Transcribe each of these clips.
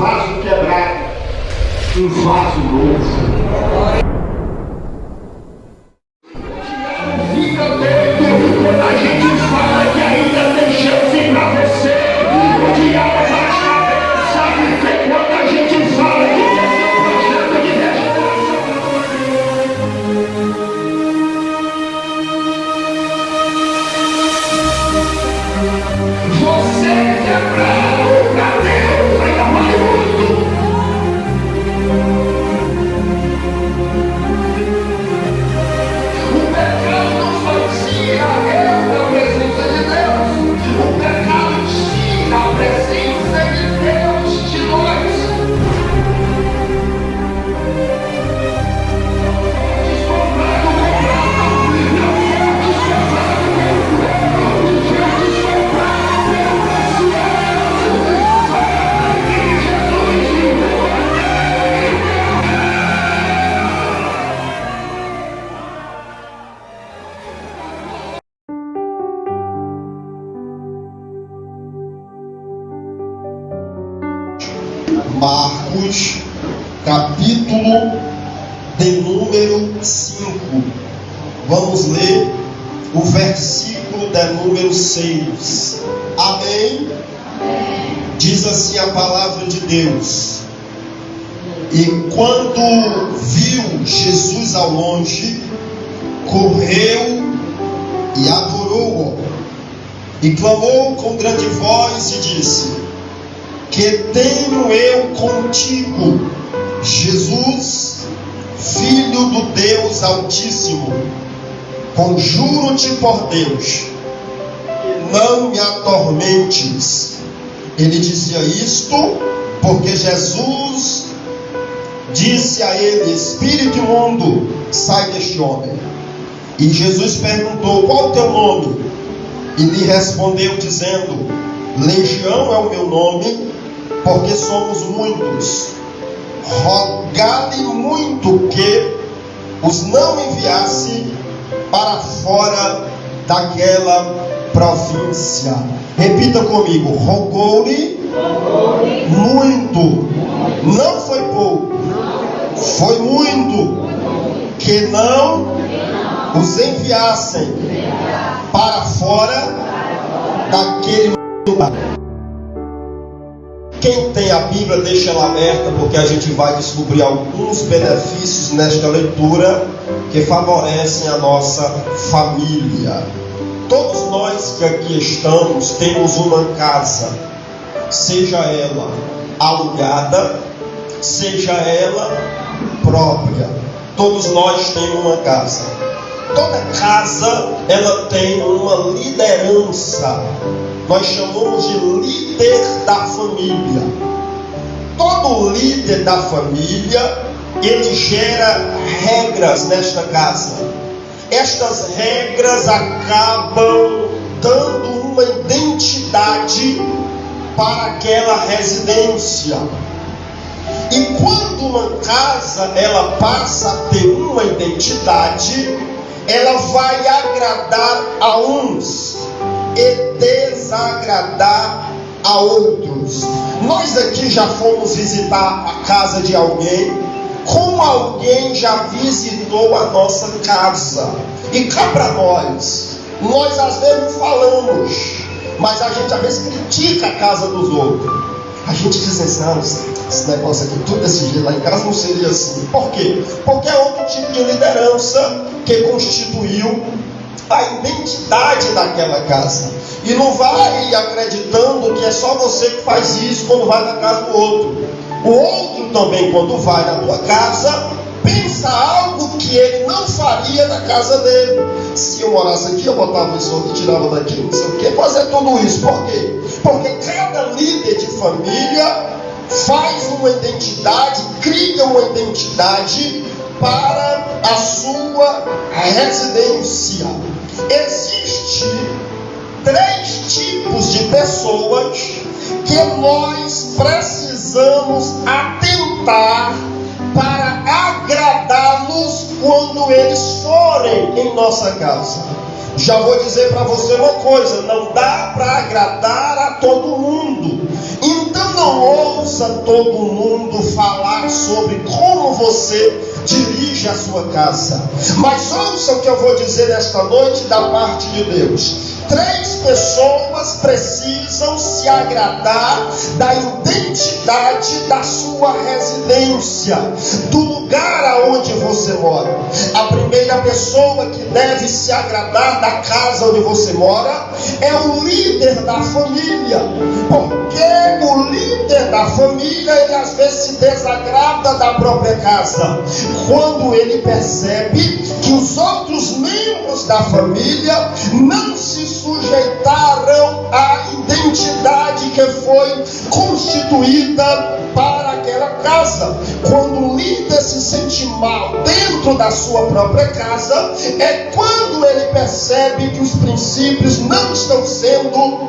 vaso quebrado, um vaso novo. Fica atento, a gente fala que ainda tem chance pra você. O diabo baixa a cabeça, quando a gente fala que tem um projeto de restauração. Você quebrado pra Deus ainda mais muito. O pecado fazia eu na presença de Deus. O pecado tira a presença de Deus de nós. Descobrado com prata, não foi descobrado com ouro, foi descobrado pelo precioso sangue de Jesus. Marcos, capítulo de número 5. Vamos ler o versículo de número 6. Amém? Diz assim a palavra de Deus: e quando viu Jesus ao longe, correu e adorou-o, e clamou com grande voz e disse: que tenho eu contigo, Jesus, Filho do Deus Altíssimo? Conjuro-te por Deus, que não me atormentes. Ele dizia isto porque Jesus disse a ele: espírito imundo, sai deste homem. E Jesus perguntou: qual o teu nome? E lhe respondeu dizendo: Legião é o meu nome, porque somos muitos. Rogai-lhe muito que os não enviasse para fora daquela província. Repita comigo: rogou-lhe muito. Não foi pouco, foi muito, que não os enviassem para fora daquele lugar. Quem tem a Bíblia, deixa ela aberta, porque a gente vai descobrir alguns benefícios nesta leitura que favorecem a nossa família. Todos nós que aqui estamos temos uma casa, seja ela alugada, seja ela própria. Todos nós temos uma casa. Toda casa, ela tem uma liderança. Nós chamamos de líder da família. Todo líder da família, ele gera regras nesta casa. Estas regras acabam dando uma identidade para aquela residência. E quando uma casa ela passa a ter uma identidade, ela vai agradar a uns e desagradar a outros. Nós aqui já fomos visitar a casa de alguém. Como alguém já visitou a nossa casa? E cá para nós às vezes falamos, mas a gente às vezes critica a casa dos outros. A gente diz assim: esse negócio aqui, tudo desse jeito, lá em casa não seria assim. Por quê? Porque é outro tipo de liderança que constituiu a identidade daquela casa. E não vai acreditando que é só você que faz isso quando vai na casa do outro. O outro também, quando vai na tua casa, pensa algo que ele não faria na casa dele. Se eu morasse aqui, eu botava isso aqui, tirava daqui, não sei o que, fazer tudo isso. Por quê? Porque cada líder de família faz uma identidade, cria uma identidade para a sua residência. Existem 3 tipos de pessoas que nós precisamos atentar para agradá-los quando eles forem em nossa casa. Já vou dizer para você uma coisa: não dá para agradar a todo mundo. Então não ouça todo mundo falar sobre como você dirige a sua casa. Mas ouça o que eu vou dizer nesta noite da parte de Deus. 3 pessoas precisam se agradar da identidade da sua residência, do lugar aonde você mora. A primeira pessoa que deve se agradar da casa onde você mora é o líder da família, porque o líder da família, ele às vezes se desagrada da própria casa, quando ele percebe que os outros membros da família não se sujeitaram à identidade que foi constituída para aquela casa. Quando o líder se sente mal dentro da sua própria casa, é quando ele percebe que os princípios não estão sendo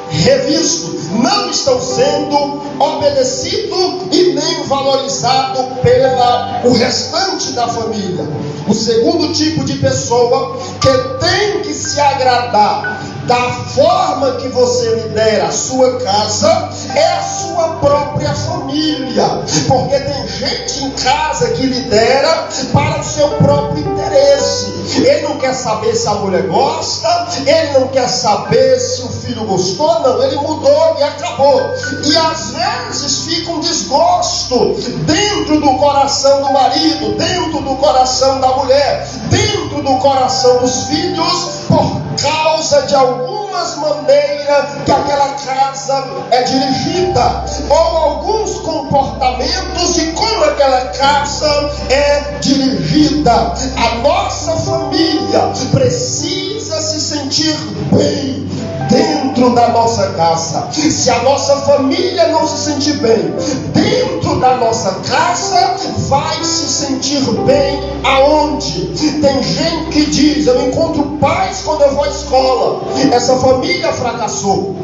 revistos, não estão sendo obedecidos e nem valorizados pelo restante da família. O segundo tipo de pessoa que tem que se agradar da forma que você lidera a sua casa é a sua própria família, porque tem gente em casa que lidera para o seu próprio interesse. Ele não quer saber se a mulher gosta, ele não quer saber se o filho gostou, não, ele mudou e acabou. E às vezes fica um desgosto dentro do coração do marido, dentro do coração da mulher, dentro do coração dos filhos, por causa de algumas maneiras que aquela casa é dirigida, ou alguns comportamentos de como aquela casa é dirigida. A nossa família precisa se sentir bem dentro da nossa casa. Se a nossa família não se sentir bem dentro da nossa casa, vai se sentir bem aonde? Tem gente que diz: eu encontro paz quando eu vou à escola, essa família fracassou.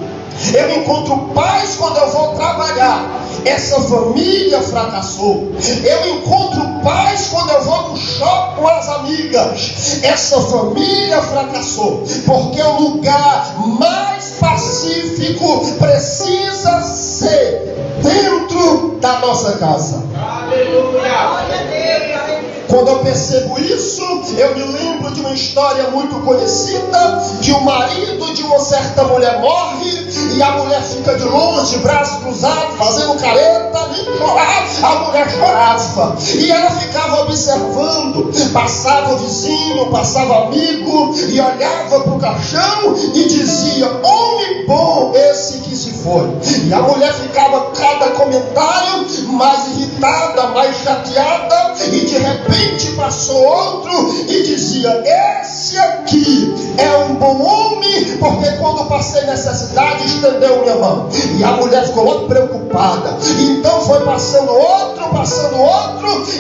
Eu encontro paz quando eu vou trabalhar, essa família fracassou. Eu encontro paz quando eu vou no shopping com as amigas, essa família fracassou. Porque o lugar mais pacífico precisa ser dentro da nossa casa. Aleluia! Quando eu percebo isso, eu me lembro de uma história muito conhecida, que o marido de uma certa mulher morre, e a mulher fica de longe, braços cruzados, fazendo careta, nem chorar. A mulher chorava, e ela ficava observando. Passava o vizinho, passava amigo, e olhava para o caixão e dizia: homem bom esse que se foi. E a mulher ficava cada comentário mais irritada, mais chateada, e de repente passou outro e dizia: esse aqui é um bom homem, porque quando passei necessidade estendeu minha mão. E a mulher ficou logo preocupada. Então foi passando outro,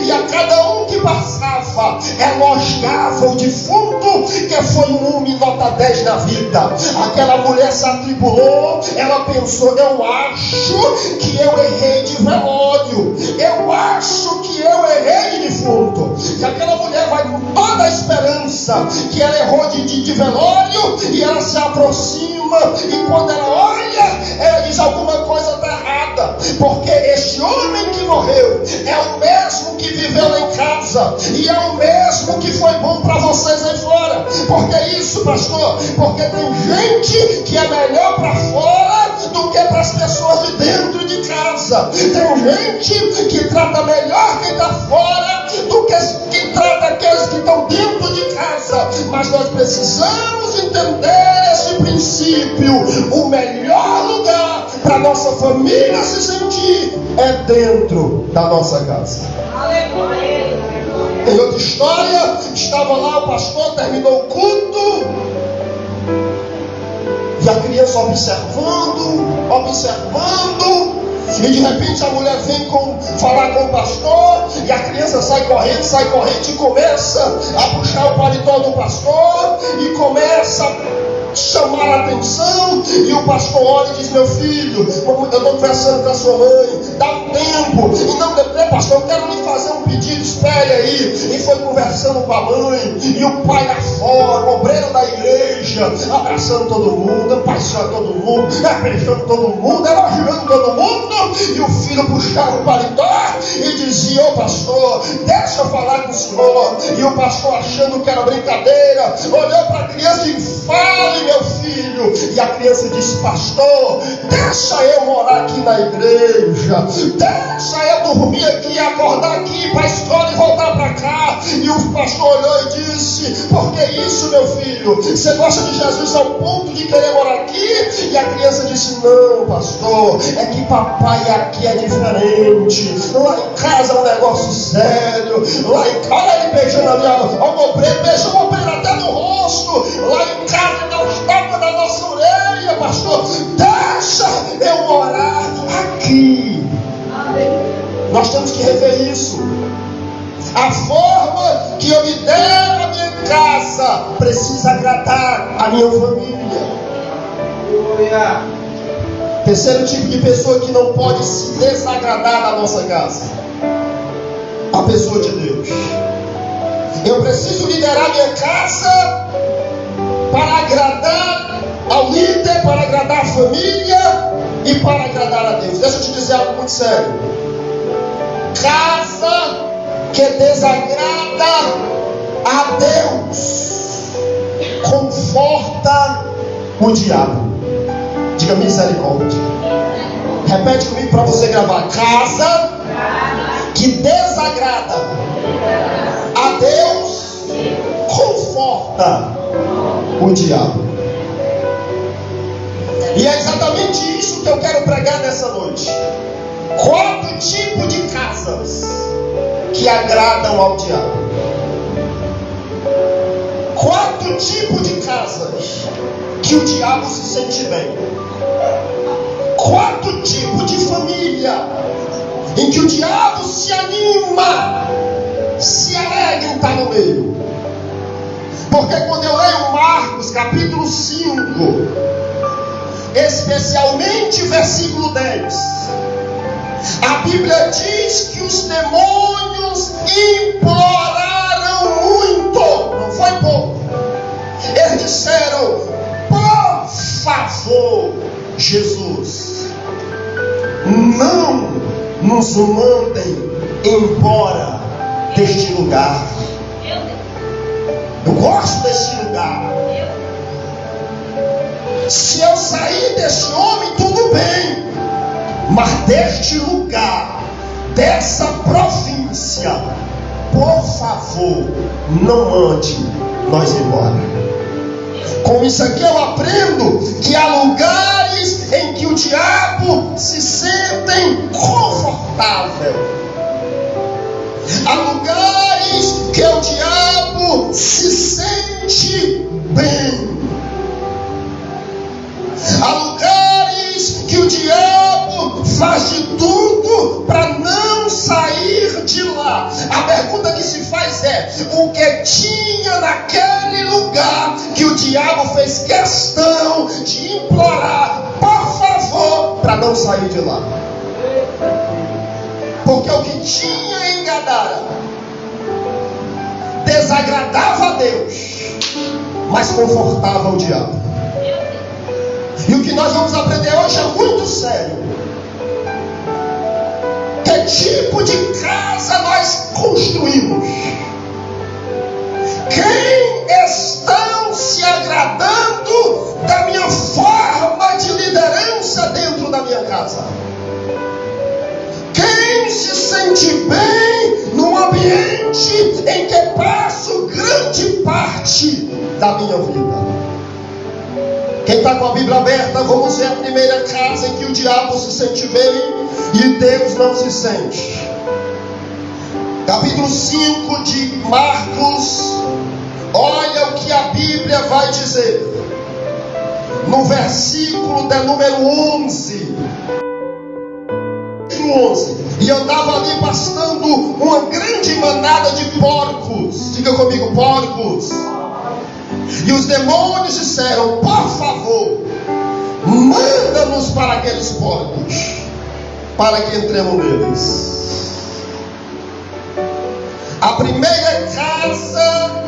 e a cada um que passava elogiava o defunto, que foi um homem nota 10 na vida. Aquela mulher se atribulou, ela pensou: eu acho que eu errei de velório, eu acho que eu errei de defunto. E aquela mulher vai com toda a esperança que ela errou de velório, e ela se aproxima, e quando ela olha, ela diz: alguma coisa está errada, porque este homem que morreu é o mesmo que viveu lá em casa, e é o mesmo que foi bom para vocês aí fora. Por que isso, pastor? Porque tem gente que é melhor para fora do que para as pessoas de dentro de casa. Tem gente que trata melhor quem está fora do que trata aqueles que estão dentro de casa. Mas nós precisamos entender esse princípio. O melhor lugar para nossa família se sentir é dentro da nossa casa. Tem outra história, estava lá o pastor, terminou o culto, e a criança observando, e de repente a mulher vem falar com o pastor, e a criança sai correndo e começa a puxar o paletó do pastor, e começa chamar a atenção, e o pastor olha e diz: meu filho, eu estou conversando com a sua mãe, dá um tempo, e não, pastor, eu quero lhe fazer um pedido, espere aí. E foi conversando com a mãe, e o pai lá fora, o obreiro da igreja, abraçando todo mundo, apaixonando todo mundo, beijando todo mundo, elogiando todo mundo, e o filho puxava o paletó e dizia: ô pastor, deixa eu falar com o senhor. E o pastor, achando que era brincadeira, olhou para a criança e disse: fale, meu filho. E a criança disse: pastor, deixa eu morar aqui na igreja, deixa eu dormir aqui, acordar aqui, para a escola e voltar para cá. E o pastor olhou e disse: por que isso, meu filho? Você gosta de Jesus ao ponto de querer morar aqui? E a criança disse: não, pastor, é que papai aqui é diferente, lá em casa é um negócio sério, lá em casa, olha ele beijando a minha, o obreiro, beijou o obreiro até no rosto, lá em casa dá os tapas na nossa orelha, pastor, deixa eu morar aqui. Nós temos que rever isso. A forma que eu lidero a minha casa precisa agradar a minha família. Terceiro tipo de pessoa que não pode se desagradar da nossa casa: a pessoa de Deus. Eu preciso liderar minha casa para agradar ao líder, para agradar a família e para agradar a Deus. Deixa eu te dizer algo muito sério. Casa que desagrada a Deus conforta o diabo. Diga misericórdia. Repete comigo para você gravar. Casa que desagrada a Deus conforta o diabo. E é exatamente isso que eu quero pregar nessa noite. 4 tipos de casas que agradam ao diabo. 4 tipos de casas que o diabo se sente bem. 4 tipos de família em que o diabo se anima, se alegra em estar no meio. Porque quando eu leio Marcos capítulo 5, especialmente versículo 10, a Bíblia diz que os demônios imploraram muito, não foi pouco. Eles disseram: por favor, Jesus, não nos mandem embora deste lugar. Eu gosto deste lugar. Se eu sair deste homem, tudo bem, mas deste lugar, dessa província, por favor, não mande nós embora. Com isso aqui eu aprendo que há lugares em que o diabo se sente confortável. Há lugares que o diabo se sente bem. Há lugares que o diabo faz de tudo para não sair de lá. A pergunta que se faz é: o que tinha naquele lugar que o diabo fez questão de implorar, por favor, para não sair de lá? Porque o que tinha em Gadara desagradava a Deus, mas confortava o diabo. E o que nós vamos aprender hoje é muito sério. Que tipo de casa nós construímos? Quem estão se agradando da minha forma de liderança dentro da minha casa? Quem se sente bem no ambiente em que passo grande parte da minha vida? Quem está com a Bíblia aberta, vamos ver a primeira casa em que o diabo se sente bem e Deus não se sente. Capítulo 5 de Marcos. Olha o que a Bíblia vai dizer. No versículo de número 11. E eu estava ali pastando uma grande manada de porcos. Diga comigo, porcos. E os demônios disseram: por favor, manda-nos para aqueles porcos, para que entremos neles. A primeira casa,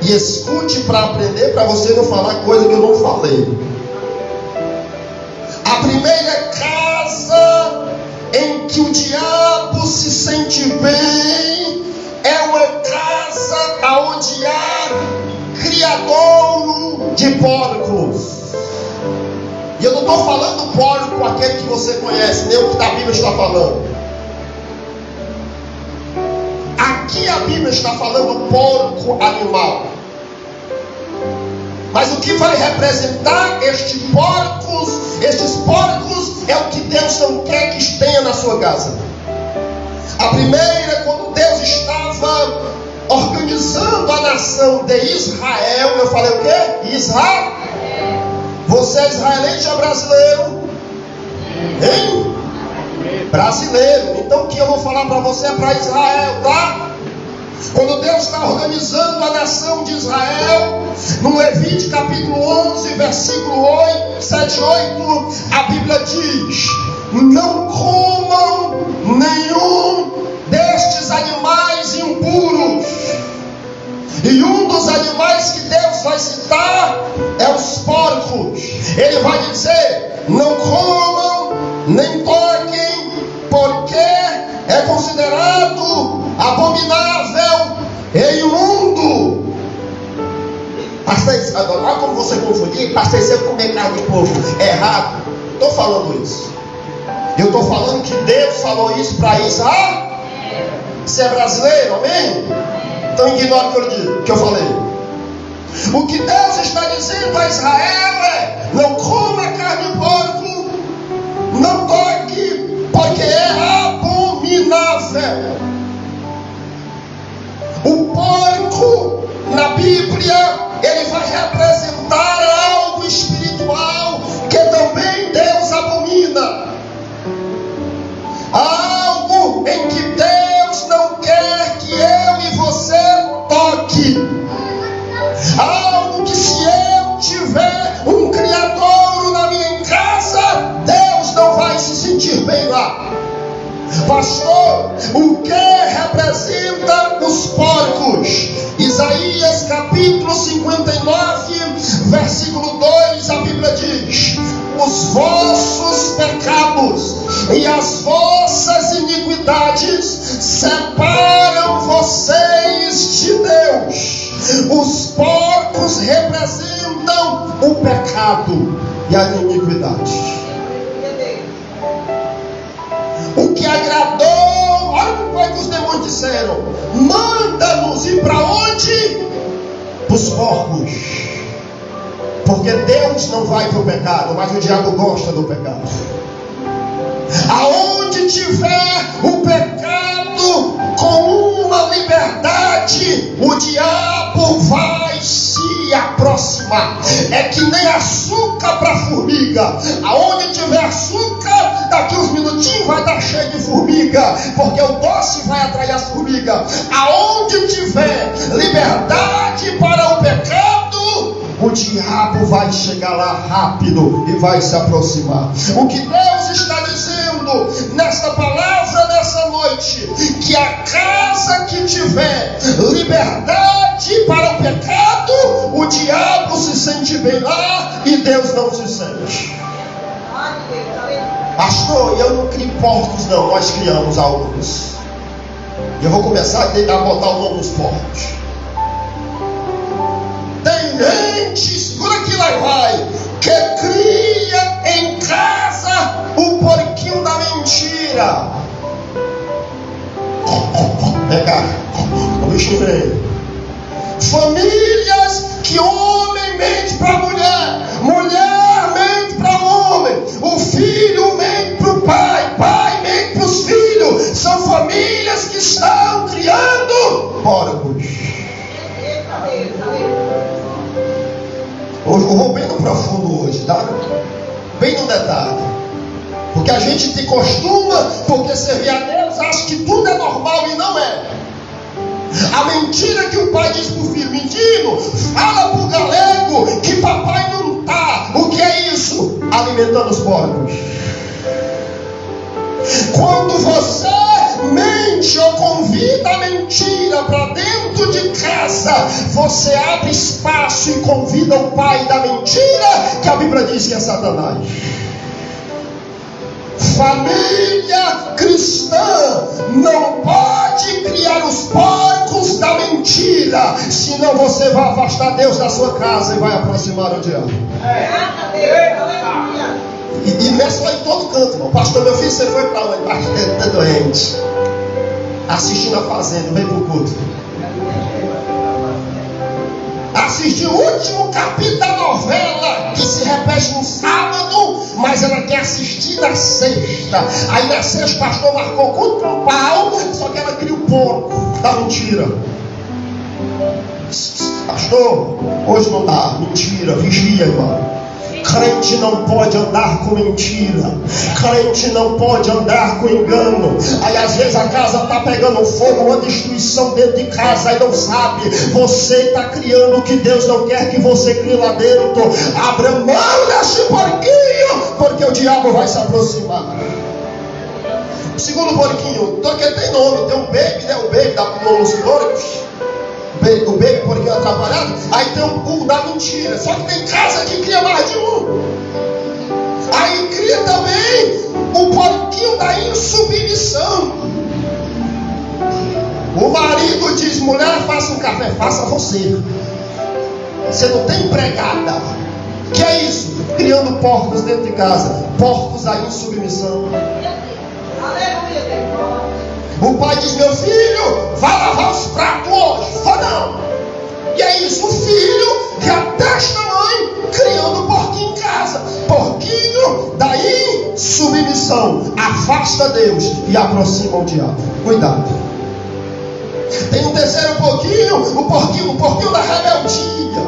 e escute para aprender, para você não falar coisa que eu não falei. A primeira casa em que o diabo se sente bem é uma casa onde há criadouro de porcos. E eu não estou falando porco aquele que você conhece, nem o que a Bíblia está falando. Aqui a Bíblia está falando porco animal. Mas o que vai representar estes porcos é o que Deus não quer que tenha na sua casa. A primeira, quando Deus estava organizando a nação de Israel, eu falei o quê? Israel. Você é israelita ou brasileiro? Hein? Brasileiro. Então o que eu vou falar para você é para Israel, tá? Quando Deus está organizando a nação de Israel, no Levítico capítulo 11, versículo 7 e 8, a Bíblia diz: não comam nenhum destes animais impuros. E um dos animais que Deus vai citar é os porcos. Ele vai dizer: não comam, nem toquem, porque é considerado abominável e imundo. Olha como você confundir. Pastor, você comer carne de porco é errado. Estou falando isso. Eu estou falando que Deus falou isso para Israel. Você é brasileiro, amém? Então ignore o que eu falei. O que Deus está dizendo a Israel é: não coma carne de porco, não toque, porque é abominável. O porco na Bíblia, ele vai representar algo espiritual que também Deus abomina. Algo em que Deus não quer que eu e você toque. Algo que, se eu tiver um criadouro na minha casa, Deus não vai se sentir bem lá. Pastor, o que representa os porcos? Isaías capítulo 59, versículo 2, a Bíblia diz: os vossos pecados e as vossas iniquidades separam vocês de Deus. Os porcos representam o pecado e a iniquidade. O que agradou, olha o que foi que os demônios disseram: manda-nos ir para onde? Para os porcos. Porque Deus não vai para o pecado, mas o diabo gosta do pecado. Aonde tiver o pecado com uma liberdade, o diabo vai se aproximar. É que nem açúcar para formiga. Aonde tiver açúcar, daqui uns minutinhos vai estar cheio de formiga, porque o doce vai atrair as formigas. Aonde tiver liberdade para o pecado, o diabo vai chegar lá rápido e vai se aproximar. O que Deus está dizendo nesta palavra, nessa noite, que a casa que tiver liberdade para o pecado, o diabo se sente bem lá e Deus não se sente. Pastor, eu não crio porcos não, nós criamos alguns. E eu vou começar a botar o nome dos porcos. Tem gente, segura aqui lá vai, que cria em casa o porquinho da mentira. Vem cá, o bicho vem. Famílias que homem mente para mulher, mulher mente para homem, o filho mente para o pai, pai mente para os filhos. São famílias que estão criando porcos. Eu vou bem no profundo hoje, tá? Bem no detalhe. Porque a gente te costuma, porque servir a Deus, acha que tudo é normal e não é. A mentira que o pai diz para o filho: menino, fala para o galego que papai não está. O que é isso? Alimentando os porcos. Quando você mente ou convida a mentira para dentro de casa, você abre espaço e convida o pai da mentira, que a Bíblia diz que é Satanás. Família cristã não pode criar os porcos da mentira, senão você vai afastar Deus da sua casa e vai aproximar o diabo. E não é só em todo canto, irmão. Pastor, meu filho, você foi para onde? Pastor, está doente, assistindo a Fazenda, vem pro culto. Assistir o último capítulo da novela, que se repete no sábado, mas ela quer assistir na sexta. Aí na sexta o pastor marcou culto com pau, só que ela cria o porco da mentira. Pastor, hoje não dá. Mentira, vigia, irmão. Crente não pode andar com mentira. Crente não pode andar com engano. Aí às vezes a casa está pegando fogo, uma destruição dentro de casa, aí não sabe. Você está criando o que Deus não quer que você crie lá dentro. Abra mão desse porquinho, porque o diabo vai se aproximar. O segundo porquinho, porque tem nome, tem um baby, né? O baby dá para o nome dos porcos. O baby porquinho atrapalhado. Aí tem o da mentira. Só que tem casa que cria mais de um. Aí cria também o porquinho da insubmissão. O marido diz: mulher, faça um café. Faça você. Você não tem empregada. Que é isso? Criando porcos dentro de casa. Porcos da insubmissão. O pai diz: meu filho, vai lavar os pratos hoje. Ou não. E é isso, o filho já testa a mãe criando porquinho em casa. Porquinho da insubmissão. Afasta Deus e aproxima o diabo. Cuidado. Tem um terceiro porquinho, o porquinho da rebeldia.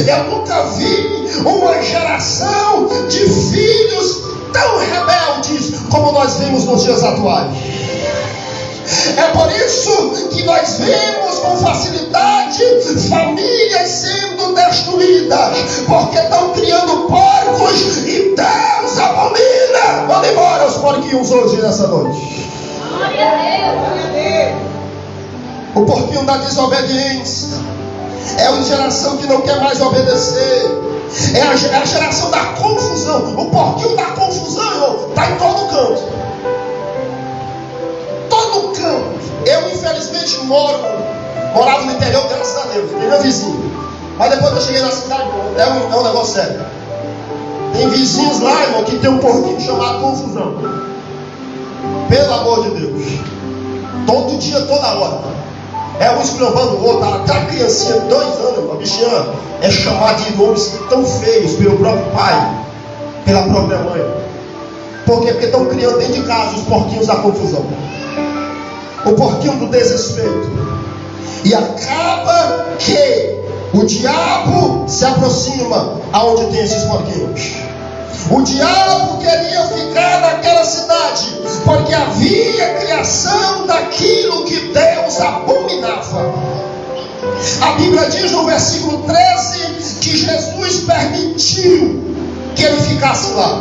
Eu nunca vi uma geração de filhos tão rebeldes como nós vimos nos dias atuais. É por isso que nós vemos com facilidade famílias sendo destruídas, porque estão criando porcos e Deus abomina. Vão embora os porquinhos hoje nessa noite. O porquinho da desobediência é uma geração que não quer mais obedecer. É a geração da confusão. O porquinho da confusão, irmão, está em todo canto. Todo canto. Eu infelizmente morava no interior, graças a Deus, tem meu vizinho. Mas depois que eu cheguei na cidade, é um negócio sério. Tem vizinhos lá, irmão, que tem um porquinho chamado confusão. Pelo amor de Deus. Todo dia, toda hora. É um esculhambando o outro. Até a criancinha de 2 anos, uma bichinha, é chamada de nomes tão feios pelo próprio pai, pela própria mãe. Por quê? Porque estão criando dentro de casa os porquinhos da confusão. O porquinho do desrespeito. E acaba que o diabo se aproxima aonde tem esses porquinhos. O diabo queria ficar naquela cidade, porque havia criação daquilo que Deus abominava. A Bíblia diz no versículo 13 que Jesus permitiu que ele ficasse lá,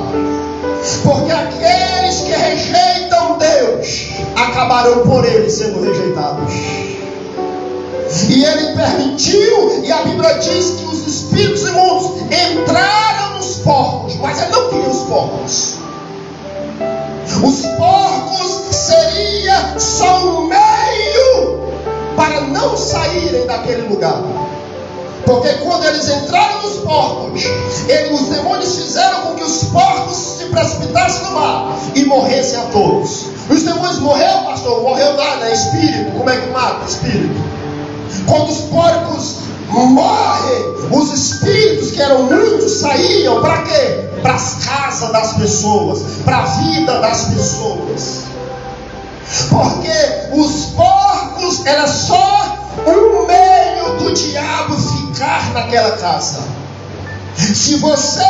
porque aqueles que rejeitam Deus acabarão por ele sendo rejeitados. E ele permitiu, e a Bíblia diz que os espíritos imundos entraram nos porcos, mas ele não queria os porcos. Os porcos seria só um meio para não saírem daquele lugar. Porque quando eles entraram nos porcos, os demônios fizeram com que os porcos se precipitassem no mar e morressem a todos. Os demônios morreram, pastor? Morreu nada, é espírito. Como é que mata? Espírito. Quando os porcos morrem, os espíritos, que eram muitos, saíam para quê? Para as casas das pessoas, para a vida das pessoas. Porque os porcos era só um meio do diabo ficar naquela casa. Se você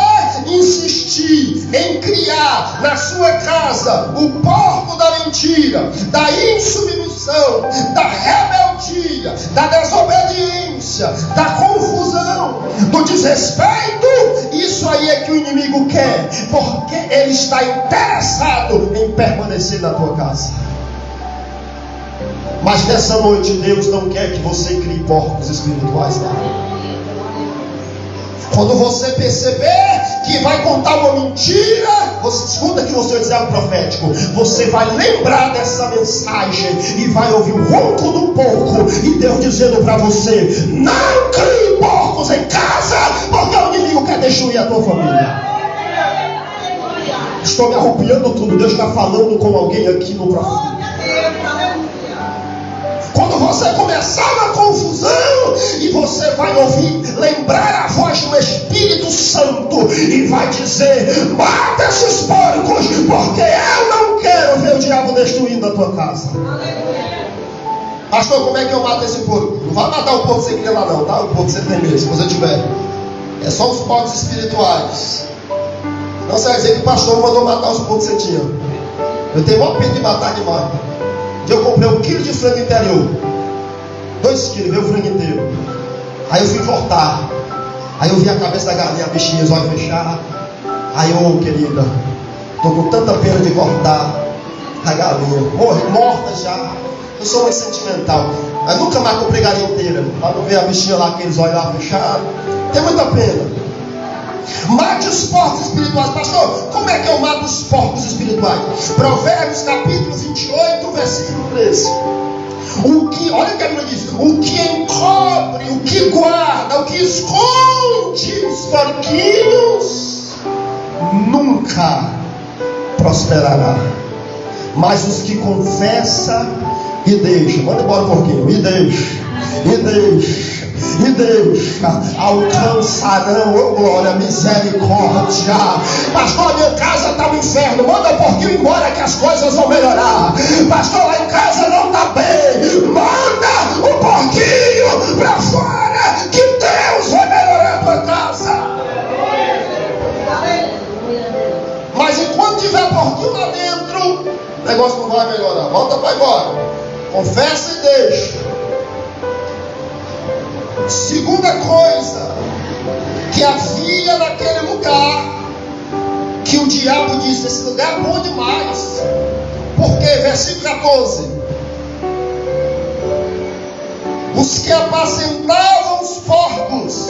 insistir em criar na sua casa o porco da mentira, da insubmissão, da rebeldia, da desobediência, da confusão, do desrespeito, isso aí é que o inimigo quer, porque ele está interessado em permanecer na tua casa. Mas nessa noite Deus não quer que você crie porcos espirituais, não. Quando você perceber que vai contar uma mentira, você escuta que você vai dizer algo profético, você vai lembrar dessa mensagem e vai ouvir o ronco do porco e Deus dizendo para você: não crie porcos em casa, porque o inimigo quer destruir a tua família. Estou me arrupiando tudo. Deus está falando com alguém aqui no profeta. Quando você começar uma confusão e você vai ouvir, lembrar a voz do Espírito Santo e vai dizer: mata esses porcos, porque eu não quero ver o diabo destruindo a tua casa. Pastor, como é que eu mato esse porco? Não vai matar o porco que você cria lá não, tá? O porco que você tem mesmo, se você tiver. É só os porcos espirituais. Não, você vai dizer que o pastor mandou matar os porcos que você tinha. Eu tenho maior pena de matar demais. Eu comprei 1 quilo de frango interior, 2 quilos, veio o frango inteiro. Aí eu fui cortar. Aí eu vi a cabeça da galinha, a bichinha, os olhos fechados. Aí eu, querida, estou com tanta pena de cortar a galinha, morta já. Eu sou muito sentimental. Mas nunca mais comprei galinha inteira, para não ver a bichinha lá, aqueles olhos lá fechados. Tem muita pena. Mate os porcos espirituais. Pastor, como é que eu mato os porcos espirituais? Provérbios capítulo 28, versículo 13. Olha o que a Bíblia diz: o que encobre, o que guarda, o que esconde os porquinhos nunca prosperará. Mas os que confessam e deixam, manda embora o porquinho, e deixa, alcançarão, oh glória, misericórdia. Pastor, minha casa está no inferno, manda o porquinho embora que as coisas vão melhorar. Pastor, lá em casa não está bem, manda o porquinho para fora, que Deus vai melhorar a tua casa. Mas enquanto tiver porquinho lá dentro, o negócio não vai melhorar. Volta para embora, confessa e deixa. Segunda coisa que havia naquele lugar, que o diabo disse: esse lugar é bom demais. Porque, versículo 14: os que apacentavam os porcos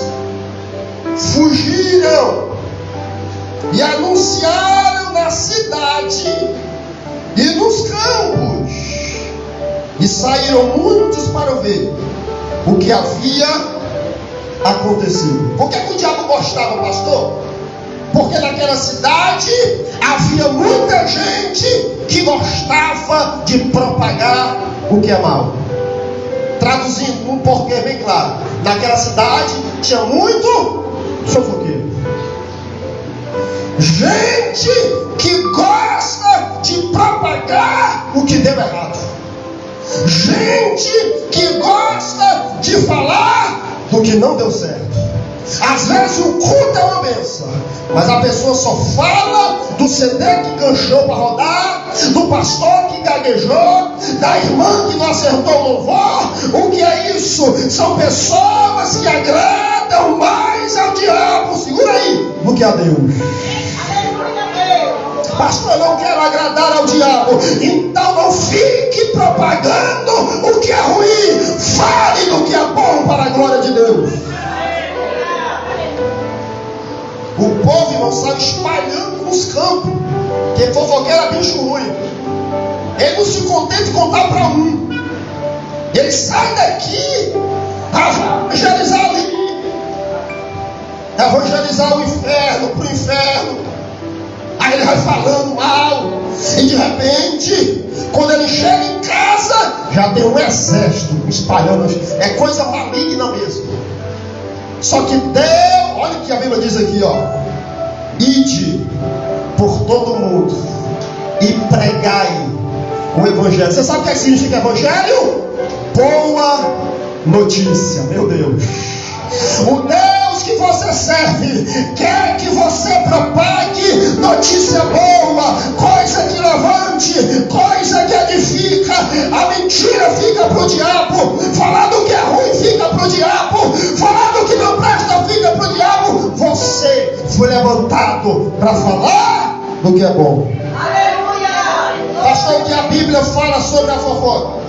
fugiram e anunciaram na cidade e nos campos, e saíram muitos para ver o que havia acontecido. Por que o diabo gostava, pastor? Porque naquela cidade havia muita gente que gostava de propagar o que é mal. Traduzindo um porquê bem claro: naquela cidade tinha muito fofoqueiro, gente que gosta de propagar o que deu errado, gente que gosta de falar do que não deu certo. Às vezes o culto é uma bênção, mas a pessoa só fala do CD que canchou para rodar, do pastor que gaguejou, da irmã que não acertou o louvor. O que é isso? São pessoas que agradam mais ao diabo, segura aí, do que a Deus. Pastor, eu não quero agradar ao diabo. Então não fique propagando o que é ruim. Fale do que é bom para a glória de Deus. O povo, irmão, sai espalhando nos campos, que fofoqueiro é bicho ruim. Ele não se contenta de contar para um. Ele sai daqui a evangelizar ali, evangelizar o inferno, para o inferno. Aí ele vai falando mal, e de repente, quando ele chega em casa, já tem um exército espalhando. É coisa maligna mesmo. Só que Deus, olha o que a Bíblia diz aqui, ó: ide por todo mundo e pregai o evangelho. Você sabe o que significa evangelho? Boa notícia, meu Deus. O Deus que você serve quer que você propague notícia boa, coisa que levante, coisa que edifica. A mentira fica para o diabo, falar do que é ruim fica para o diabo, falar do que não presta fica para o diabo. Você foi levantado para falar do que é bom. Aleluia! Pastor, o que a Bíblia fala sobre a fofoca?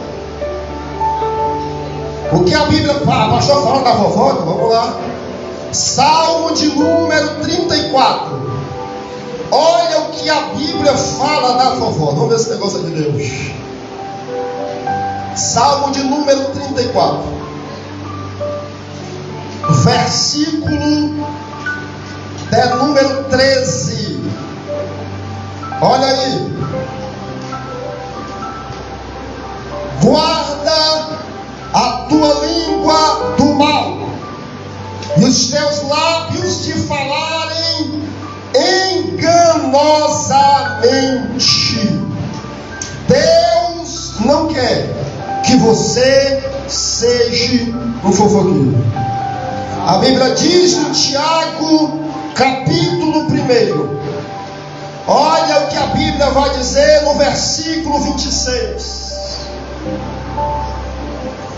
O que a Bíblia fala? Pastor, falando da fofoca? Vamos lá. Salmo de número 34. Olha o que a Bíblia fala da fofoca. Vamos ver esse negócio de Deus. Salmo de número 34. Versículo de número 13. Olha aí. Guarda a tua língua do mal e os teus lábios de falarem enganosamente. Deus não quer que você seja um fofoqueiro. A Bíblia diz no Tiago, capítulo 1. Olha o que a Bíblia vai dizer no versículo 26.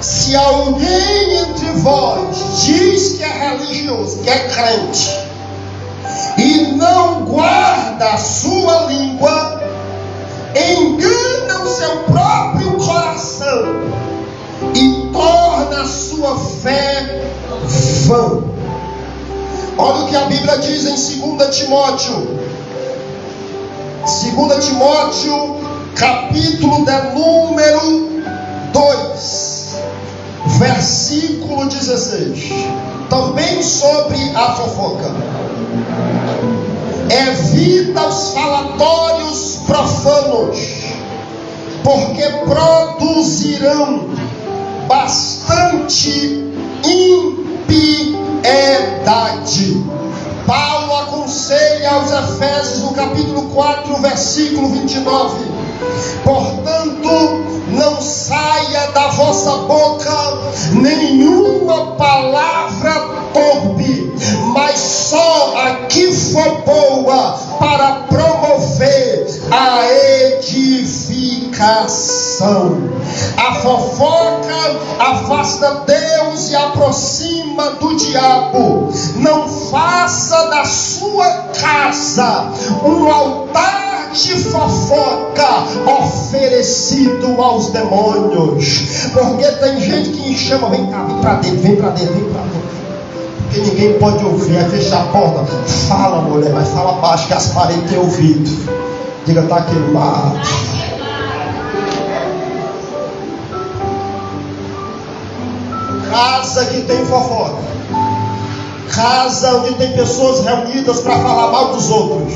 Se alguém entre vós diz que é religioso, que é crente, e não guarda a sua língua, engana o seu próprio coração e torna a sua fé vã. Olha o que a Bíblia diz em 2 Timóteo. 2 Timóteo, capítulo de número 2. Versículo 16. Também sobre a fofoca. Evita os falatórios profanos, porque produzirão bastante impiedade. Paulo aconselha aos Efésios no capítulo 4, versículo 29. Portanto, não saia da vossa boca nenhuma palavra torpe, mas só a que for boa para promover a edificação. A fofoca afasta Deus e aproxima do diabo. Não faça da sua casa um altar de fofoca oferecido aos demônios, porque tem gente que chama, vem cá, vem pra dentro, vem pra dentro, vem pra dentro, porque ninguém pode ouvir, aí fecha a porta, fala mulher, mas fala baixo que as paredes têm ouvido, diga, tá queimado. Casa que tem fofoca, casa onde tem pessoas reunidas para falar mal dos outros,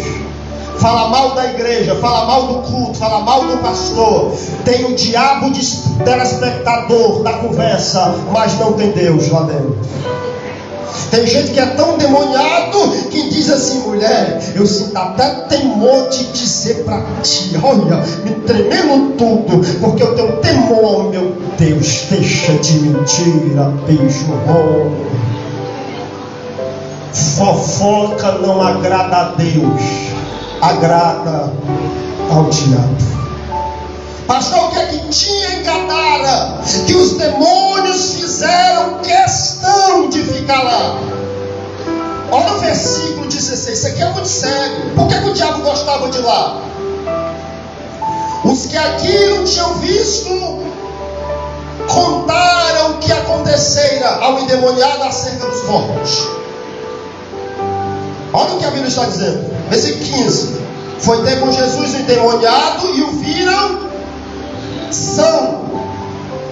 fala mal da igreja, fala mal do culto, fala mal do pastor, tem o diabo de telespectador da conversa, mas não tem Deus lá dentro. Tem gente que é tão demoniado que diz assim, mulher, eu sinto até temor de dizer para ti, olha, me tremendo tudo, porque eu tenho temor, meu Deus, deixa de mentira, beijo bom. Fofoca não agrada a Deus, agrada ao diabo. Pastor, o que é que tinha em Gadara que os demônios fizeram questão de ficar lá? Olha o versículo 16, isso aqui é muito sério. Por que o diabo gostava de lá? Os que aqui não tinham visto contaram o que acontecera ao endemoniado acerca dos mortos. Olha o que a Bíblia está dizendo, versículo 15. Foi ter com Jesus o endemoniado e o viram são,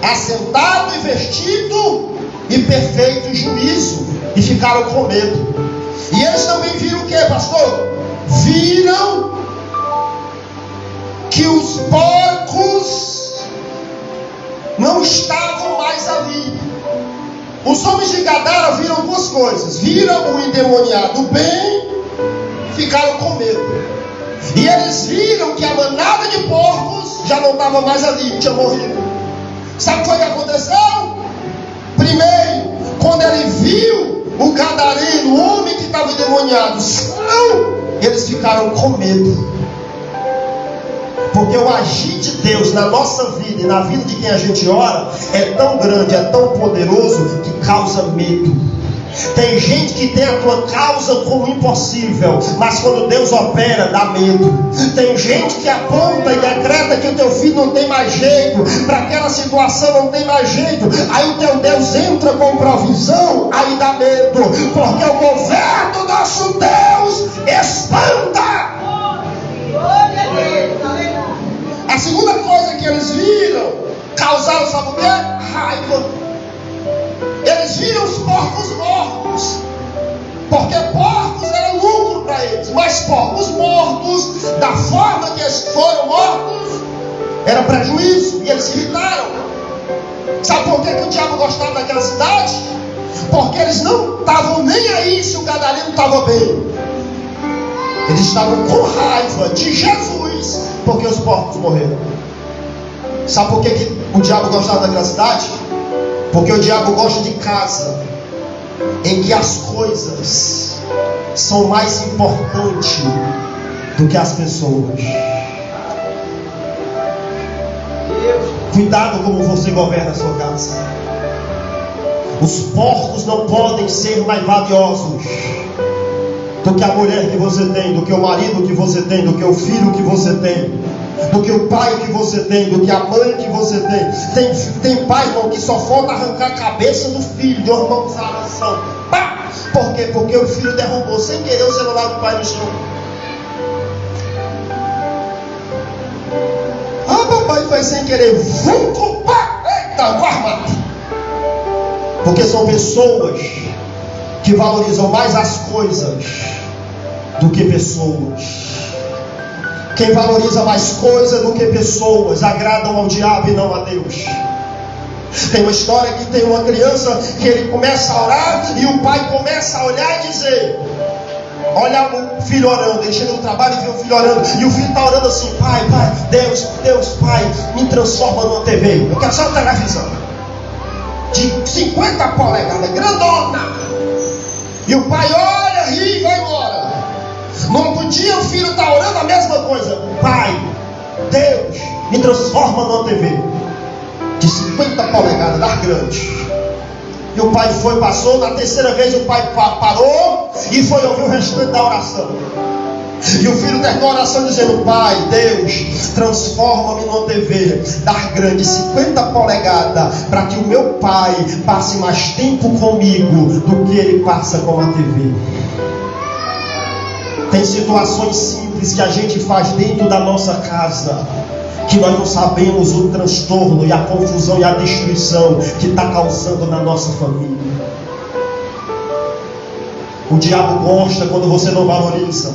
assentado e vestido e perfeito juízo, e ficaram com medo. E eles também viram o que, pastor? Viram que os porcos não estavam mais ali. Os homens de Gadara viram duas coisas: viram o endemoniado bem, ficaram com medo. E eles viram que a manada de porcos já não estava mais ali, tinha morrido. Sabe o que foi que aconteceu? Primeiro, quando ele viu o gadareno, o homem que estava endemoniado, não, eles ficaram com medo. Porque o agir de Deus na nossa vida e na vida de quem a gente ora é tão grande, é tão poderoso que causa medo. Tem gente que tem a tua causa como impossível, mas quando Deus opera, dá medo. Tem gente que aponta e decreta que o teu filho não tem mais jeito, para aquela situação não tem mais jeito. Aí o teu Deus entra com provisão, aí dá medo, porque o mover do nosso Deus espanta. A segunda coisa que eles viram, causaram, sabe o quê? Raiva. Eles viram os porcos mortos, porque porcos era lucro para eles, mas porcos mortos, da forma que eles foram mortos, era prejuízo, e eles se irritaram. Sabe por que o diabo gostava daquela cidade? Porque eles não estavam nem aí se o gadareno estava bem. Eles estavam com raiva de Jesus, porque os porcos morreram. Sabe por que o diabo gostava daquela cidade? Porque o diabo gosta de casa em que as coisas são mais importantes do que as pessoas. Cuidado como você governa a sua casa. Os porcos não podem ser mais valiosos do que a mulher que você tem, do que o marido que você tem, do que o filho que você tem, do que o pai que você tem, do que a mãe que você tem. Tem pai, irmão, que só falta arrancar a cabeça do filho, de uma mãozaração. Por quê? Porque o filho derrubou sem querer o celular do pai no chão. Papai foi sem querer. Eita, guarda. Porque são pessoas que valorizam mais as coisas do que pessoas. Quem valoriza mais coisas do que pessoas agradam ao diabo e não a Deus. Tem uma história que tem uma criança que ele começa a orar e o pai começa a olhar e dizer: olha o filho orando. Ele chega no trabalho e vê o filho orando, e o filho está orando assim: pai, Deus, pai, me transforma numa TV. Eu quero só uma televisão de 50 polegadas, grandona. E o pai olha, ri e vai embora. No outro dia o filho está orando a mesma coisa: pai, Deus, me transforma numa TV de 50 polegadas, da grande. E o pai foi, passou, na terceira vez o pai parou e foi ouvir o restante da oração. E o filho terminou a oração dizendo: pai, Deus, transforma-me numa TV da grande, 50 polegadas, para que o meu pai passe mais tempo comigo do que ele passa com a TV. Tem situações simples que a gente faz dentro da nossa casa, que nós não sabemos o transtorno e a confusão e a destruição que está causando na nossa família. O diabo gosta quando você não valoriza,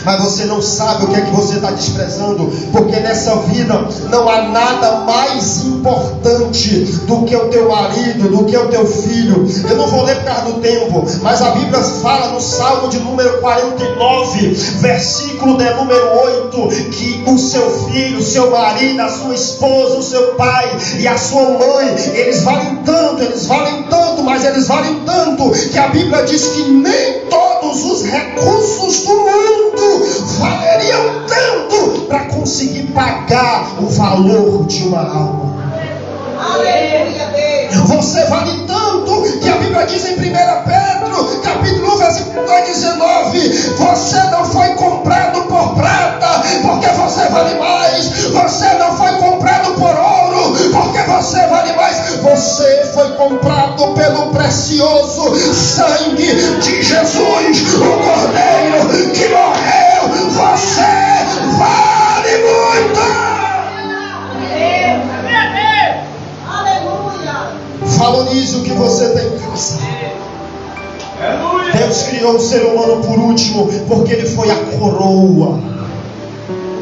mas você não sabe o que é que você está desprezando, porque nessa vida não há nada mais importante do que o teu marido, do que o teu filho. Eu não vou ler por causa do tempo, mas a Bíblia fala no Salmo de número 49, versículo de número 8, que o seu filho, o seu marido, a sua esposa, o seu pai e a sua mãe, eles valem tanto, mas eles valem tanto, que a Bíblia diz que nem todos os recursos do mundo valeriam tanto para conseguir pagar o valor de uma alma. Você vale tanto que a Bíblia diz em 1 Pedro, capítulo 1, versículo 19: você não foi comprado por prata, porque você vale mais. Você não foi comprado por ouro, porque você vale mais. Você foi comprado pelo precioso sangue de Jesus, o Cordeiro que morreu. Você vale muito. Valorize o que você tem em casa. Deus criou o ser humano por último, porque ele foi a coroa,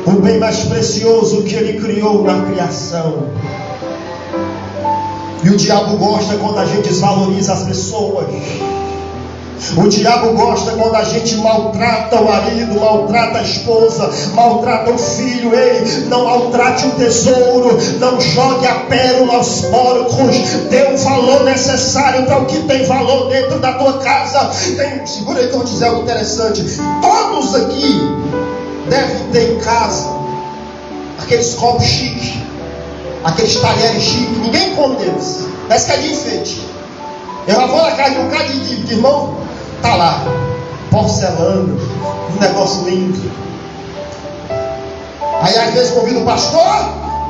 o bem mais precioso que ele criou na criação. E o diabo gosta quando a gente desvaloriza as pessoas. O diabo gosta quando a gente maltrata o marido, maltrata a esposa, maltrata o filho. Ei, não maltrate o tesouro, não jogue a pérola aos porcos. Dê o valor necessário para o que tem valor dentro da tua casa. Segura aí que eu vou dizer algo interessante. Todos aqui devem ter em casa aqueles copos chiques, aqueles talheres chiques. Ninguém come deles, parece que é de enfeite. Eu já vou na casa de um cara de irmão, tá lá, porcelana, um negócio lindo. Aí às vezes convida o pastor,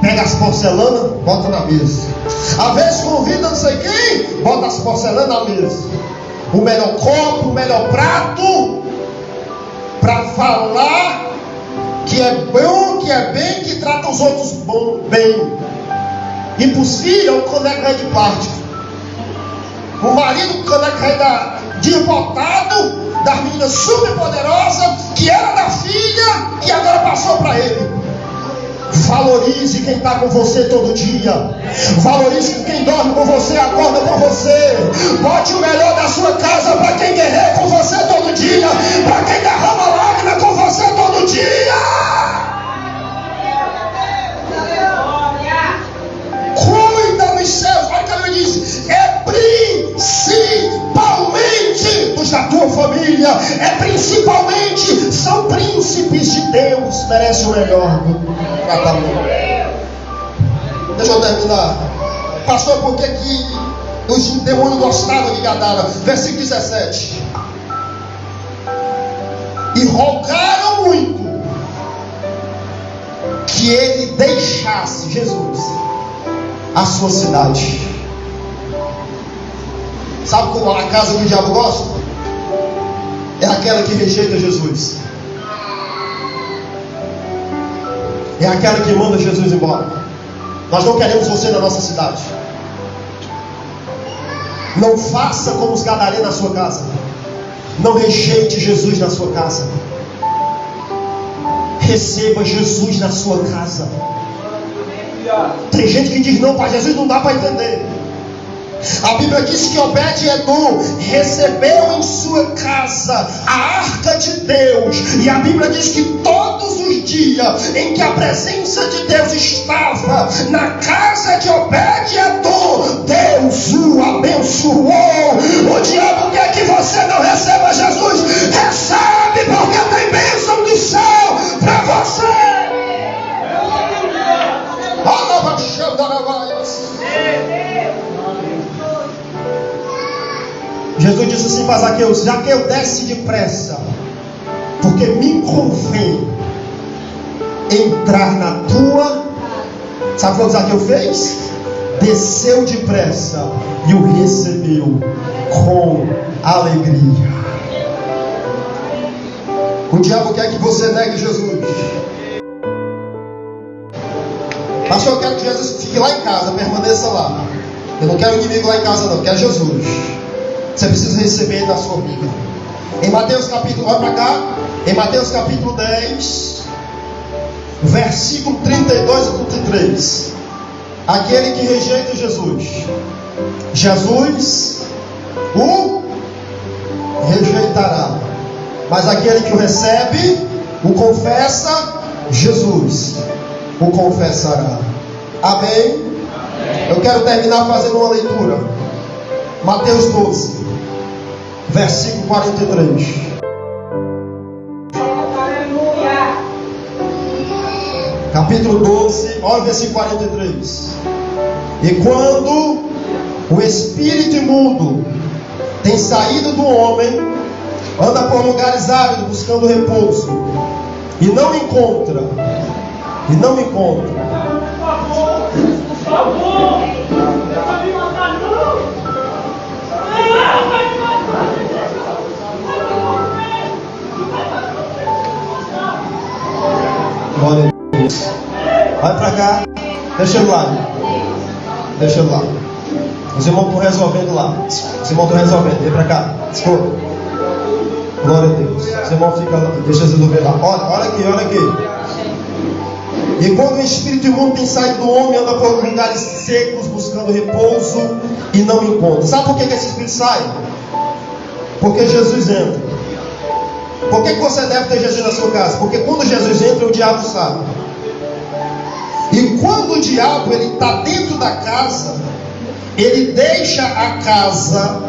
pega as porcelanas, bota na mesa. Às vezes convida não sei quem, bota as porcelanas na mesa. O melhor copo, o melhor prato, para falar que é bom, que é bem, que trata os outros bem. E para os filhos é um caneco de plástico. O marido, quando é desbotado das meninas super poderosas, que era da filha, e agora passou para ele. Valorize quem está com você todo dia. Valorize quem dorme com você, acorda com você. Bote o melhor da sua casa para quem guerreia com você todo dia, para quem derrama lágrima com você todo dia. Cuida dos seus. Olha o que ele diz: é principalmente dos da tua família, é principalmente, são príncipes de Deus, merece o melhor. Deixa eu terminar. Pastor, por que os demônios gostavam de Gadara? Versículo 17. E rogaram muito que ele deixasse, Jesus, a sua cidade. Sabe como a casa que o diabo gosta? É aquela que rejeita Jesus. É aquela que manda Jesus embora. Nós não queremos você na nossa cidade. Não faça como os gadarenos na sua casa. Não rejeite Jesus na sua casa. Receba Jesus na sua casa. Tem gente que diz não para Jesus, não dá para entender. A Bíblia diz que Obed-Edom recebeu em sua casa a arca de Deus. E a Bíblia diz que todos os dias em que a presença de Deus estava na casa de Obed-Edom, Deus o abençoou. O diabo quer que você não receba Jesus. Recebe, porque tem bênção do céu para você. Jesus disse assim para Zaqueu: Zaqueu, desce depressa, porque me convém entrar na tua. Sabe o que Zaqueu fez? Desceu depressa e o recebeu com alegria. O diabo quer que você negue Jesus. Mas eu quero que Jesus fique lá em casa, permaneça lá. Eu não quero inimigo lá em casa não, eu quero Jesus. Você precisa receber ele na sua vida. Em Mateus capítulo, olha para cá. Em Mateus capítulo 10, versículo 32 a 33. Aquele que rejeita Jesus, Jesus o rejeitará. Mas aquele que o recebe, o confessa, Jesus o confessará. Amém? Eu quero terminar fazendo uma leitura. Mateus 12, versículo 43. Capítulo 12, olha o versículo 43. E quando o espírito imundo tem saído do homem, anda por lugares áridos buscando repouso, e não encontra. Glória a Deus. Vai pra cá. Deixa ele lá. Os irmãos estão resolvendo lá. Vem pra cá. Escuta. Glória a Deus. Os irmãos ficam lá. Deixa eles resolver lá. Olha aqui. E quando o espírito imundo tem saído do homem, anda por lugares secos buscando repouso e não encontra. Sabe por que esse espírito sai? Porque Jesus entra. Por que você deve ter Jesus na sua casa? Porque quando Jesus entra, o diabo sabe. E quando o diabo está dentro da casa, ele deixa a casa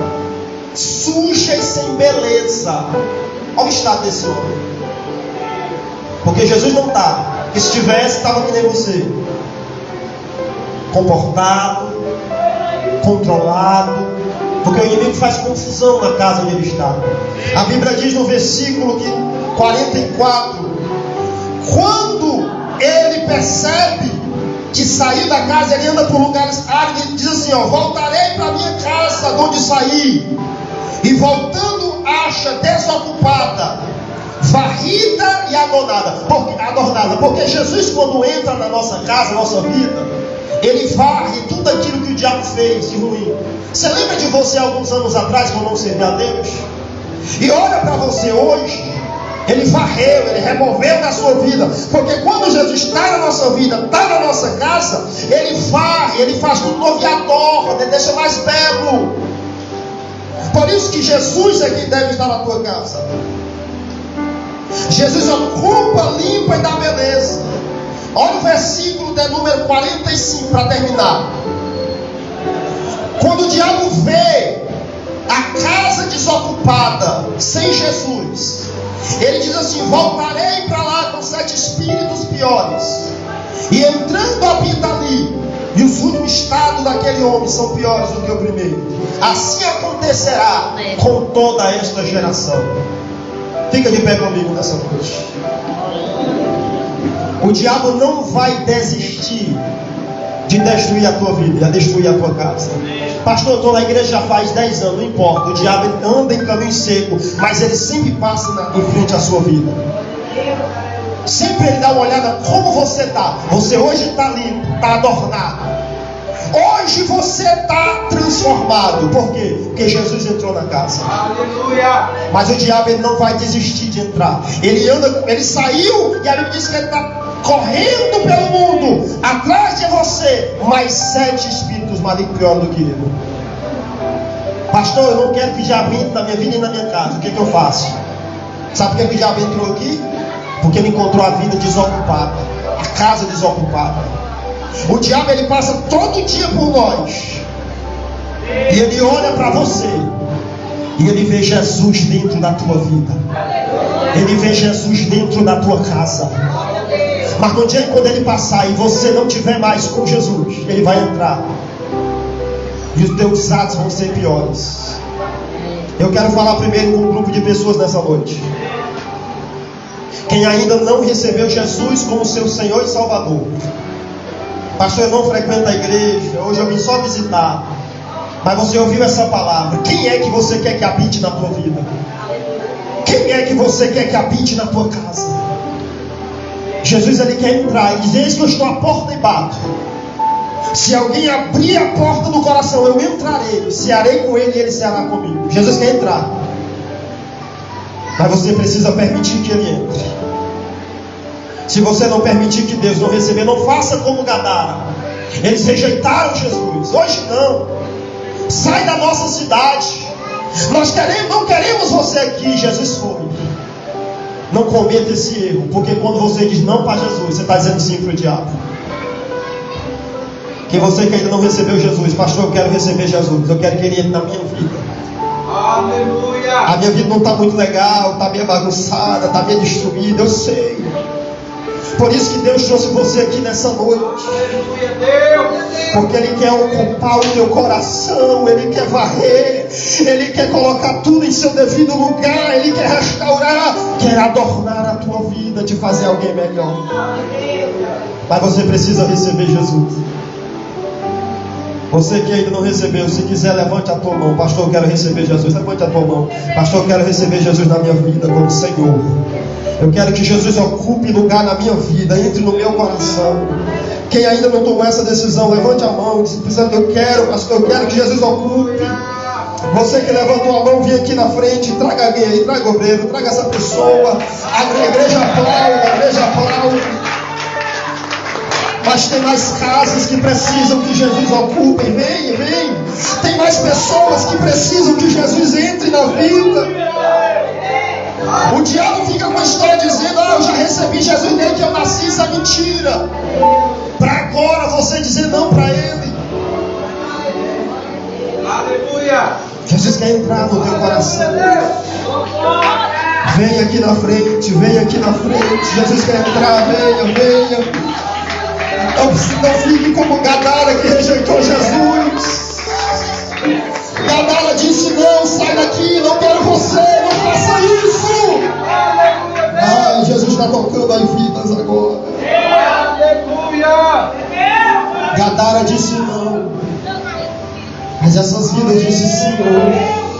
suja e sem beleza. Olha o estado desse homem. Porque Jesus não está. Porque se tivesse, estava que nem você. Comportado, controlado. Porque o inimigo faz confusão na casa onde ele está. A Bíblia diz no versículo 44: quando ele percebe que saiu da casa, ele anda por lugares áridos, ele diz assim: voltarei para minha casa de onde saí. E voltando, acha desocupada, varrida e adornada. Porque Jesus, quando entra na nossa casa, na nossa vida, ele varre tudo aquilo que o diabo fez de ruim. Você lembra de você alguns anos atrás, quando não servia a Deus? E olha para você hoje. Ele varreu, ele removeu da sua vida. Porque quando Jesus está na nossa vida, está na nossa casa, ele varre, ele faz tudo novo e adorna, ele deixa mais belo. Por isso que Jesus aqui deve estar na tua casa. Jesus ocupa, limpa e dá beleza. Olha o versículo de número 45 para terminar. Quando o diabo vê a casa desocupada, sem Jesus, ele diz assim: voltarei para lá com 7 espíritos piores. E entrando habita ali. E os últimos estados daquele homem são piores do que o primeiro. Assim acontecerá com toda esta geração. Fica de pé comigo nessa noite. O diabo não vai desistir de destruir a tua vida, de destruir a tua casa. Pastor, eu estou na igreja já faz 10 anos, não importa. O diabo anda em caminho seco, mas ele sempre passa em frente à sua vida. Sempre ele dá uma olhada como você está. Você hoje está limpo, está adornado. Hoje você está transformado. Por quê? Porque Jesus entrou na casa. Aleluia. Mas o diabo ele não vai desistir de entrar. Ele saiu e a Bíblia diz que ele está correndo pelo mundo. Atrás de você, mais 7 espíritos malignos pior do que ele. Pastor, eu não quero que o diabo entre na minha vida e na minha casa. O que eu faço? Sabe por que o diabo entrou aqui? Porque ele encontrou a vida desocupada, a casa desocupada. O diabo ele passa todo dia por nós. E ele olha para você. E ele vê Jesus dentro da tua vida. Ele vê Jesus dentro da tua casa. Mas no dia quando ele passar e você não tiver mais com Jesus, ele vai entrar. E os teus atos vão ser piores. Eu quero falar primeiro com um grupo de pessoas nessa noite. Quem ainda não recebeu Jesus como seu Senhor e Salvador. Pastor, eu não frequento a igreja, hoje eu vim só visitar. Mas você ouviu essa palavra. Quem é que você quer que habite na tua vida? Quem é que você quer que habite na tua casa? Jesus ele quer entrar. Ele diz: eis que eu estou à porta e bato. Se alguém abrir a porta do coração, eu entrarei, cearei com ele e ele ceará comigo. Jesus quer entrar. Mas você precisa permitir que ele entre. Se você não permitir que Deus não receber, não faça como Gadara. Eles rejeitaram Jesus. Hoje não. Sai da nossa cidade. Nós não queremos você aqui. Jesus foi. Não cometa esse erro. Porque quando você diz não para Jesus, você está dizendo sim para o diabo. Que você que ainda não recebeu Jesus: pastor, eu quero receber Jesus. Eu quero que ele entre na minha vida. Aleluia. A minha vida não está muito legal, está meio bagunçada, está meio destruída, eu sei. Por isso que Deus trouxe você aqui nessa noite. Aleluia, Deus. Porque Ele quer ocupar o teu coração, Ele quer varrer, Ele quer colocar tudo em seu devido lugar, Ele quer restaurar, quer adornar a tua vida, te fazer alguém melhor. Mas você precisa receber Jesus. Você que ainda não recebeu, se quiser, levante a tua mão. Pastor, eu quero receber Jesus. Levante a tua mão. Pastor, eu quero receber Jesus na minha vida como Senhor. Eu quero que Jesus ocupe lugar na minha vida, entre no meu coração. Quem ainda não tomou essa decisão, levante a mão. Dizendo: eu quero, pastor, eu quero que Jesus ocupe. Você que levantou a mão, vem aqui na frente. Traga alguém aí, traga o obreiro, traga essa pessoa. A igreja aplaude, a igreja aplaude. Mas tem mais casas que precisam que Jesus ocupe. Vem, vem. Tem mais pessoas que precisam que Jesus entre na vida. O diabo fica com a história dizendo: eu já recebi Jesus desde que eu nasci. Isso é mentira. Para agora você dizer não para Ele. Aleluia. Jesus quer entrar no teu coração. Vem aqui na frente, vem aqui na frente. Jesus quer entrar, venha, venha. Não fique como Gadara que rejeitou Jesus. Gadara disse: não, sai daqui, não quero você, não faça isso. Ai, Jesus está tocando as vidas agora. Aleluia. Gadara disse não, mas essas vidas disse sim. Aleluia.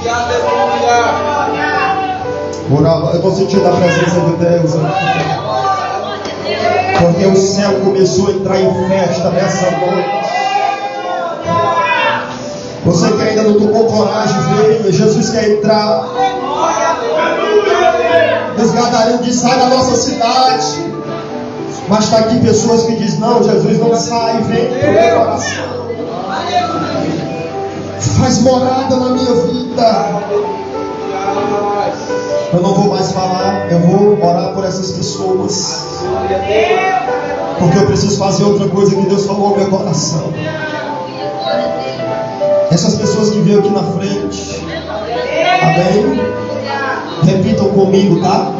Eu estou sentindo a presença de Deus. Porque o céu começou a entrar em festa nessa noite. Você que ainda não tomou coragem, venha. Jesus quer entrar. Os gadarenos dizem: sai da nossa cidade. Mas está aqui pessoas que dizem: não, Jesus não sai, vem para o meu coração. Faz morada na minha vida. Eu não vou mais falar, eu vou orar por essas pessoas. Porque eu preciso fazer outra coisa que Deus falou no meu coração. Essas pessoas que veio aqui na frente. Amém? Repitam comigo, tá?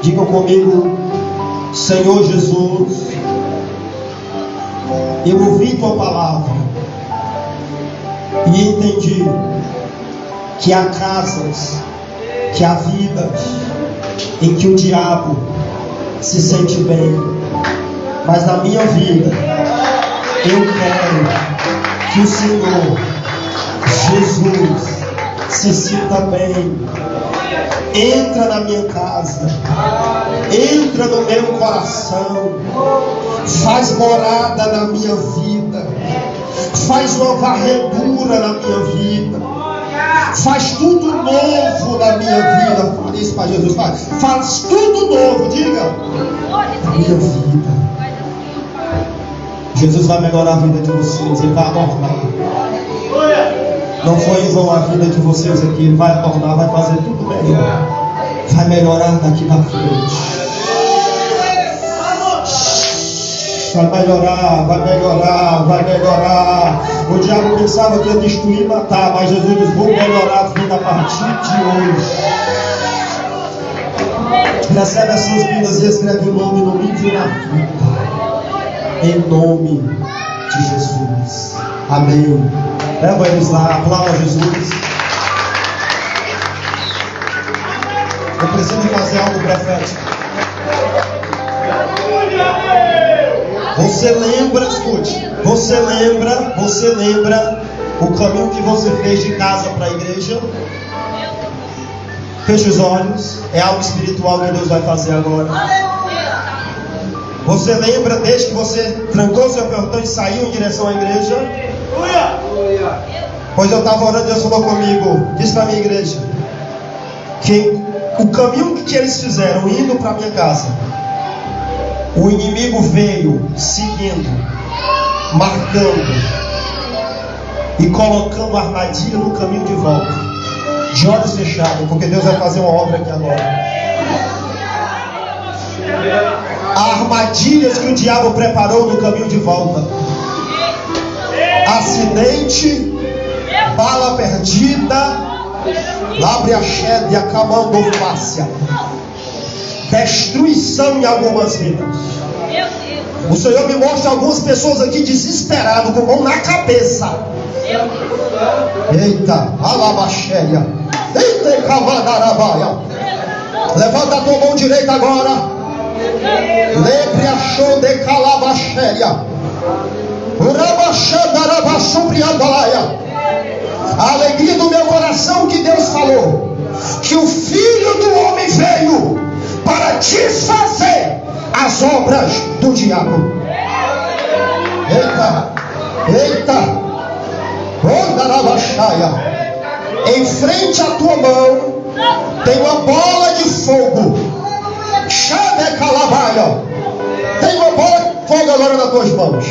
Digam comigo: Senhor Jesus, eu ouvi tua palavra e entendi que há casas, que há vidas em que o diabo se sente bem, mas na minha vida eu quero que o Senhor Jesus se sinta bem. Entra na minha casa, entra no meu coração, faz morada na minha vida, faz uma varredura na minha vida, faz tudo novo na minha vida. Fala isso para Jesus: faz tudo novo, diga, na minha vida. Jesus vai melhorar a vida de vocês, Ele vai adornar. Não foi em vão a vida de vocês aqui. Ele vai adornar, vai fazer tudo melhor, vai melhorar daqui na frente. Vai melhorar, vai melhorar, vai melhorar. O diabo pensava que ia destruir e matar, mas Jesus diz: vou melhorar a vida a partir de hoje. Recebe as suas vidas e escreve o nome no livro da vida, em nome de Jesus. Amém. Leva eles lá, aplauda Jesus. Eu preciso fazer algo profético. Você lembra, escute, você lembra o caminho que você fez de casa para a igreja? Feche os olhos, é algo espiritual que Deus vai fazer agora. Você lembra desde que você trancou seu portão e saiu em direção à igreja? Pois eu estava orando, Deus falou comigo: diz para a minha igreja que o caminho que eles fizeram indo para a minha casa, o inimigo veio seguindo, marcando e colocando armadilha no caminho de volta, de olhos fechados, porque Deus vai fazer uma obra aqui agora. Armadilhas que o diabo preparou no caminho de volta, acidente, bala perdida, labriachédia, camandofácia, destruição em algumas vidas. O Senhor me mostra algumas pessoas aqui desesperadas, com mão na cabeça. Eita, alabaxéria, eita, cavadarabaia. Levanta a tua mão direita agora. Lebre achou de calabaxéria. A alegria do meu coração que Deus falou que o Filho do Homem veio para desfazer as obras do diabo. Eita, eita, em frente à tua mão tem uma bola de fogo. Chave calabaia. Tem uma bola. fogo agora nas tuas mãos.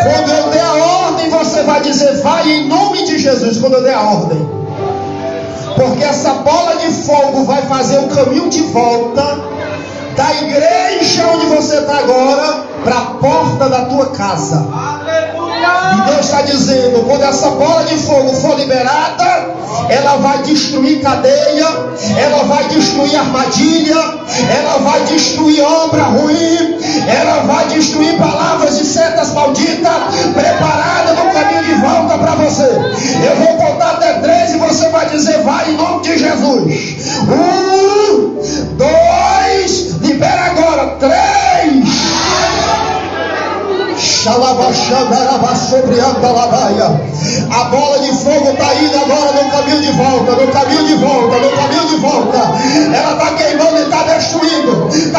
Quando eu der a ordem, você vai dizer: vai em nome de Jesus. Quando eu der a ordem, porque essa bola de fogo vai fazer o caminho de volta da igreja onde você está agora para a porta da tua casa. E Deus está dizendo: quando essa bola de fogo for liberada, ela vai destruir cadeia, ela vai destruir armadilha, ela vai destruir obra ruim, ela vai destruir palavras e setas malditas preparadas no caminho de volta para você. Eu vou contar até 3 e você vai dizer: vai em nome de Jesus. 1, 2, libera agora. 3. A bola de fogo está indo agora no caminho de volta, no caminho de volta, no caminho de volta. Ela está queimando e está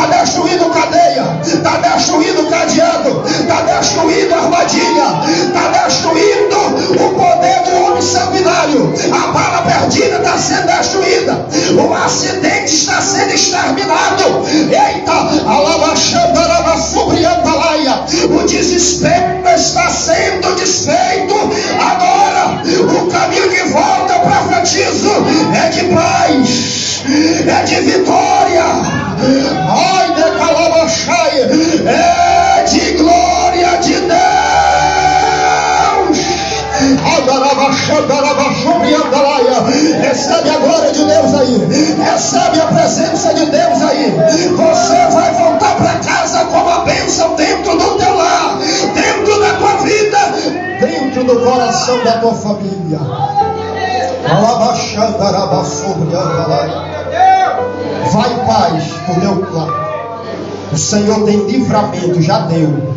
destruindo cadeia, está destruindo cadeado, está destruindo armadilha, está destruindo o poder do homem sanguinário. A bala perdida está sendo destruída, o acidente está sendo exterminado. Eita, o desespero está sendo desfeito agora. O caminho de volta, eu profetizo, é de paz, é de vitória, ai de calabachai, é de glória de Deus. Recebe a glória de Deus aí, recebe a presença de Deus aí. Você vai voltar para casa com a bênção dentro do teu lar, dentro da tua vida, dentro do coração da tua família. Vai em paz pro teu lar. O Senhor tem livramento, já deu.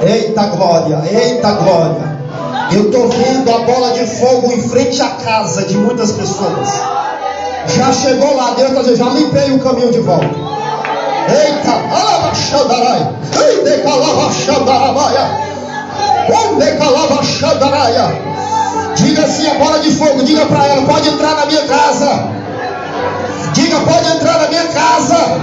Eita glória, eita glória. Eu estou vendo a bola de fogo em frente à casa de muitas pessoas. Já chegou lá, Deus está dizendo: já limpei o caminho de volta. Eita, alabaxandarai, eita, calabachandarabaia, onde calabachandaraia. Diga assim: a bola de fogo, diga para ela: pode entrar na minha casa. Diga: pode entrar na minha casa.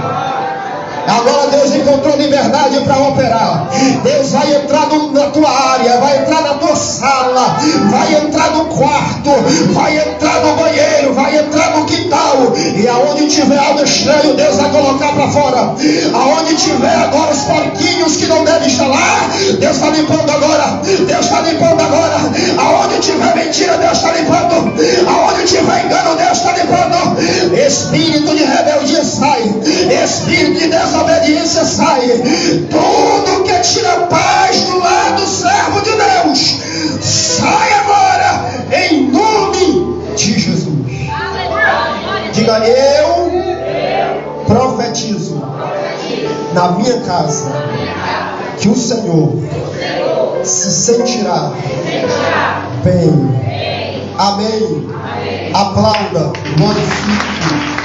Agora Deus encontrou liberdade para operar. Deus vai entrar na tua área, vai entrar na tua sala, vai entrar no quarto, vai entrar no banheiro, vai entrar no quintal. E aonde tiver algo estranho, Deus vai colocar para fora. Aonde tiver agora os porquinhos que não devem estar lá, Deus está limpando agora. Deus está limpando agora. Aonde tiver mentira, Deus está limpando. Aonde tiver engano, Deus está limpando. Espírito de rebeldia sai, espírito de desobediência sai. Tudo que tira paz do lado do servo de Deus, sai agora em nome de Jesus. Diga: eu profetizo na minha casa que o Senhor se sentirá bem. Amém. Aplauda, glorifique.